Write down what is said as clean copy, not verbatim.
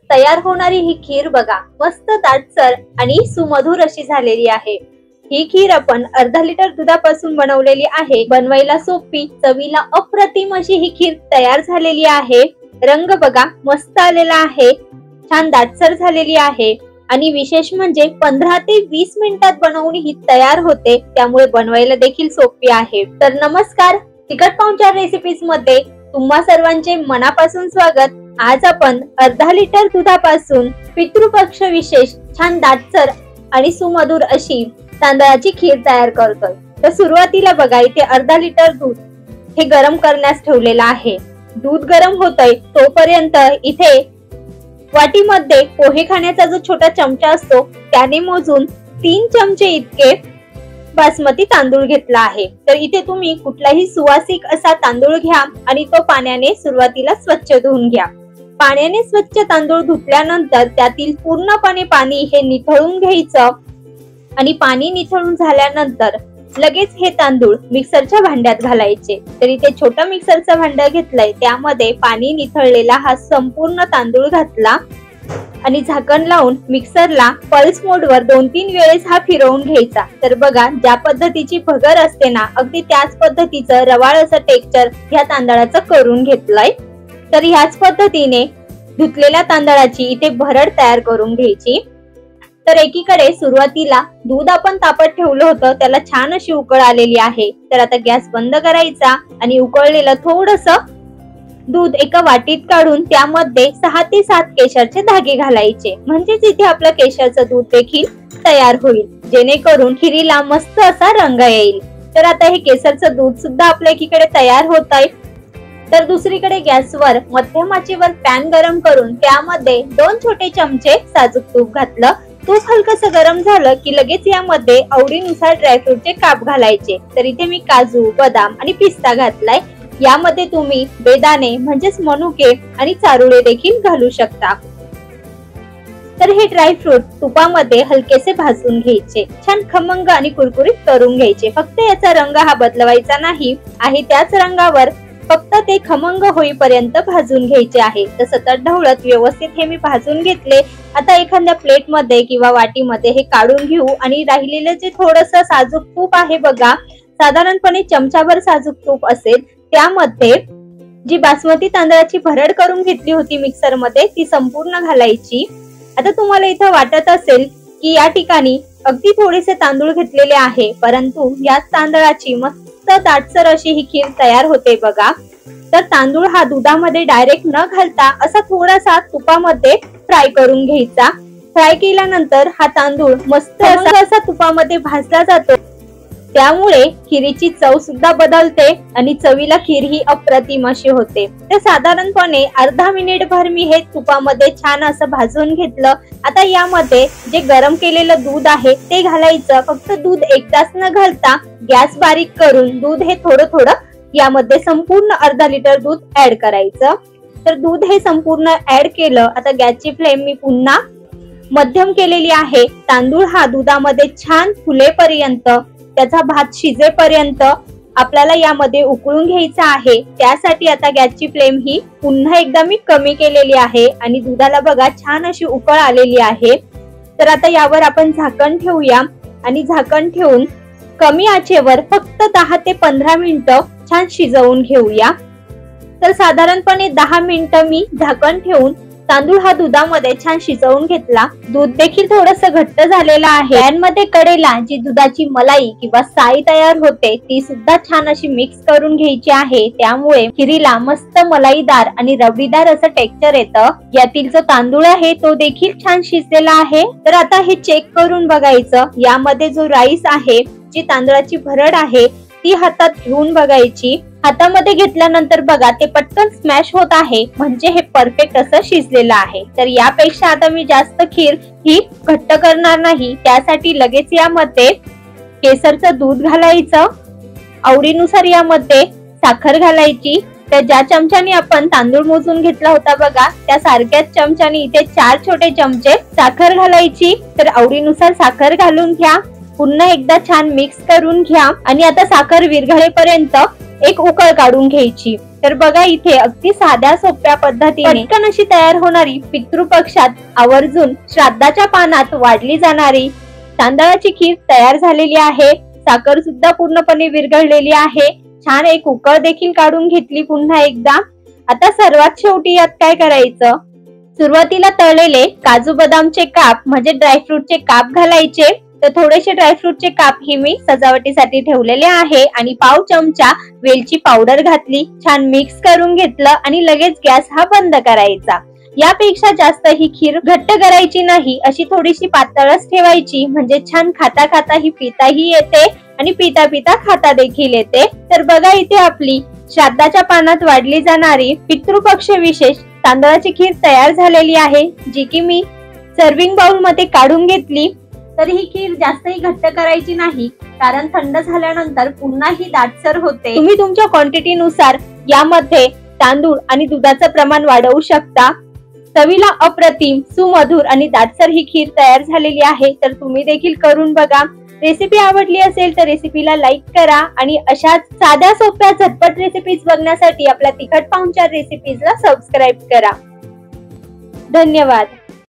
तयार होणारी ही खीर बघा, मस्त दाटसर आणि सुमधुर अशी झालेली आहे। ही खीर आपण अर्धा लिटर दुधापासून बनवलेली आहे। बनवायला सोपी, चवीला अप्रतिम अशी ही खीर तयार झालेली आहे। रंग बघा मस्त आलेला आहे, छान दाटसर झालेली आहे आणि विशेष म्हणजे 15 ते 20 मिनिटात बनवून ही तयार होते, त्यामुळे बनवायला देखील सोपी आहे। तर नमस्कार, तिखट पाहुणचार रेसिपीज मध्ये तुम्हा सर्वांचे मनापासून स्वागत। आज आपण अर्धा लिटर दुधापासून पितृपक्ष विशेष छान दाटसर आणि सुमधुर अशी तांदळाची खीर तयार करतोय। तर सुरुवातीला बघा, इथे अर्धा लिटर दूध हे गरम करण्यास ठेवलेलं आहे। दूध गरम होतंय तोपर्यंत इथे वाटीमध्ये पोहे खाण्याचा जो छोटा चमचा असतो त्याने मोजून 3 चमचे इतके बासमती तांदूळ घेतला आहे। तर इथे तुम्ही कुठलाही सुवासिक असा तांदूळ घ्या आणि तो पाण्याने सुरुवातीला स्वच्छ धुवून घ्या। पाण्याने स्वच्छ तांदूळ धुतल्यानंतर त्यातील पूर्णपणे पाणी हे निथळून घ्यायचं आणि पाणी निथळून झाल्यानंतर लगेच हे तांदूळ मिक्सरच्या भांड्यात घालायचे। तर इथे छोटा मिक्सरचा भांड घेतलाय, त्यामध्ये पाणी निथळलेला हा संपूर्ण तांदूळ घातला आणि झाकण लावून मिक्सरला पल्स मोडवर 2-3 वेळेस हा फिरवून घ्यायचा। तर बघा, ज्या पद्धतीची भगर असते ना, अगदी त्याच पद्धतीचं रवाळ असं टेक्स्चर ह्या तांदळाचं करून घेतलंय। तर ह्याच पद्धतीने धुतलेल्या तांदळाची इथे भरड तयार करून घ्यायची। तर एकीकडे सुरुवातीला दूध आपण तापत ठेवलं होतं, त्याला छान अशी उकळ आलेली आहे। तर आता गॅस बंद करायचा आणि उकळलेलं थोडंसं दूध एका वाटीत काढून त्यामध्ये 6 ते 7 केशरचे धागे घालायचे, म्हणजेच इथे आपलं केशरचं दूध देखील तयार होईल, जेणेकरून खिरीला मस्त असा रंग येईल। तर आता हे केशरचं दूध सुद्धा आपल्या एकीकडे तयार होत आहे। तर दुसरीकडे गॅसवर मध्यम आचेवर पॅन गरम करून त्यामध्ये 2 छोटे चमचे साजूक तूप घातलं। तूप हलकसं गरम झालं की लगेच यामध्ये आवडीनुसार ड्रायफ्रूटचे काप घालायचे। तर इथे मी काजू, बदाम आणि पिस्ता घातलाय। यामध्ये तुम्ही बेदाणे म्हणजेच मनुके आणि चारोळे देखील घालू शकता। तर हे ड्रायफ्रूट तुपामध्ये हलकेसे भाजून घ्यायचे, छान खमंग आणि कुरकुरीत करून घ्यायचे। फक्त याचा रंग हा बदलवायचा नाही आहे, त्याच रंगावर फक्त ते खमंग होईपर्यंत भाजून घ्यायचे आहे। तर सतत ढवळत व्यवस्थित हे मी भाजून घेतले। आता एखाद्या प्लेट मध्ये किंवा वाटीमध्ये हे काढून घेऊ आणि राहिलेले जे थोडंसं साजूक तूप आहे बघा, साधारणपणे चमचाभर साजूक तूप असेल, त्यामध्ये जी बासमती तांदळाची भरड करून घेतली होती मिक्सर मध्ये ती संपूर्ण घालायची। आता तुम्हाला इथं वाटत असेल की या ठिकाणी अगदी थोडेसे तांदूळ घेतलेले आहे, परंतु याच तांदळाची मस्त दाटसर अशी ही खीर तयार होते बघा। तर तांदूळ हा दुधामध्ये डायरेक्ट न घालता असा थोडासा तुपामध्ये फ्राय करून घ्यायचा। फ्राय केल्यानंतर हा तांदूळ मस्त असा तुपामध्ये भाजला जातो, त्यामुळे खिरीची चव सुद्धा बदलते आणि चवीला खीर ही अप्रतिम अशी होते। तर साधारणपणे अर्धा मिनिट भर मी हे तुपामध्ये छान असं भाजून घेतलं। आता यामध्ये जे गरम केलेलं दूध आहे ते घालायचं। फक्त दूध एकदाच न घालता गॅस बारीक करून दूध हे थोडं थोडं यामध्ये संपूर्ण अर्धा लिटर दूध ऍड करायचं। तर दूध हे संपूर्ण ऍड केलं। आता गॅसची फ्लेम मी पुन्हा मध्यम केलेली आहे। तांदूळ हा दुधामध्ये छान फुलेपर्यंत, त्याचा भात शिजेपर्यंत आपल्याला यामध्ये उकळून घ्यायचा आहे। त्यासाठी आता गॅसची फ्लेम ही पुन्हा एकदा मी कमी केलेली आहे आणि दुधाला बघा छान अशी उकळ आलेली आहे। तर आता यावर आपण झाकण ठेवूया आणि झाकण ठेवून कमी आचेवर फक्त 10 ते 15 मिनिटं छान शिजवून घेऊया। तर साधारणपणे 10 मिनिटं मी झाकण ठेवून तांदूळ हा दुधामध्ये छान शिजवून घेतला। दूध देखील थोडंसं घट्ट झालेलं आहे। पॅन मध्ये कडेला जी दुधाची मलाई किंवा साई तयार होते ती सुद्धा छान अशी मिक्स करून घ्यायची आहे, त्यामुळे खिरीला मस्त मलाईदार आणि रबडीदार असं टेक्स्चर येतं। यातील जो तांदूळ आहे तो देखील छान शिजलेला आहे। तर आता हे चेक करून बघायचं, यामध्ये जो राईस आहे, जी तांदळाची भरड आहे ती हातात घेऊन बघायची। हातामध्ये घेतल्यानंतर बघा ते पटकन स्मॅश होत आहे, म्हणजे हे परफेक्ट असं शिजलेलं आहे। तर यापेक्षा आता मी जास्त खीर ही घट्ट करणार नाही, त्यासाठी लगेच यामध्ये केसरचं दूध घालायचं। आवडीनुसार यामध्ये साखर घालायची। तर ज्या चमच्याने आपण तांदूळ मोजून घेतला होता बघा, त्या सारख्याच चमच्याने इथे 4 छोटे चमचे साखर घालायची। तर आवडीनुसार साखर घालून घ्या, पुन्हा एकदा छान मिक्स करून घ्या आणि आता साखर विरघळेपर्यंत एक उकळ काढून घ्यायची। तर बघा इथे अगदी साध्या सोप्या पद्धतीने पटकन अशी तयार होणारी पितृपक्षात आवर्जून श्राद्धाच्या पानात वाढली जाणारी तांदळाची खीर तयार झालेली आहे। साखर सुद्धा पूर्णपणे विरघळलेली आहे। छान एक उकळ देखील काढून घेतली पुन्हा एकदा। आता सर्वात शेवटी यात काय करायचं, सुरुवातीला तळलेले काजू बदामचे काप म्हणजे ड्रायफ्रूटचे काप घालायचे। तर थोडेसे ड्रायफ्रूटचे काप ही मी सजावटीसाठी ठेवलेले आहे आणि पाव चमचा वेलची पावडर घातली, छान मिक्स करून घेतलं आणि लगेच गॅस हा बंद करायचा। यापेक्षा जास्त ही खीर घट्ट करायची नाही, अशी थोडीशी पातळच ठेवायची, म्हणजे छान खाता खाता ही पिताही येते आणि पिता पिता खाता देखील येते। तर बघा इथे आपली श्राद्धाच्या पानात वाढली जाणारी पितृपक्ष विशेष तांदळाची खीर तयार झालेली आहे, जी की मी सर्विंग बाउल मध्ये काढून घेतली। तर ही खीर जास्तही घट्ट करायची नाही, कारण थंड झाल्यानंतर पुन्हा ही दाटसर होते। तुम्ही तुमच्या क्वांटिटी नुसार यामध्ये तांदूळ आणि दुधाचं प्रमाण वाढवू शकता। चवीला अप्रतिम, सुमधुर आणि दाटसर ही खीर तयार झालेली आहे। तर तुम्ही देखील करून बघा। रेसिपी आवडली असेल तर रेसिपीला लाईक करा आणि अशाच साध्या सोप्या झटपट रेसिपीज बघण्यासाठी आपल्या तिखट पाहुणचार रेसिपीजला सबस्क्राईब करा। धन्यवाद।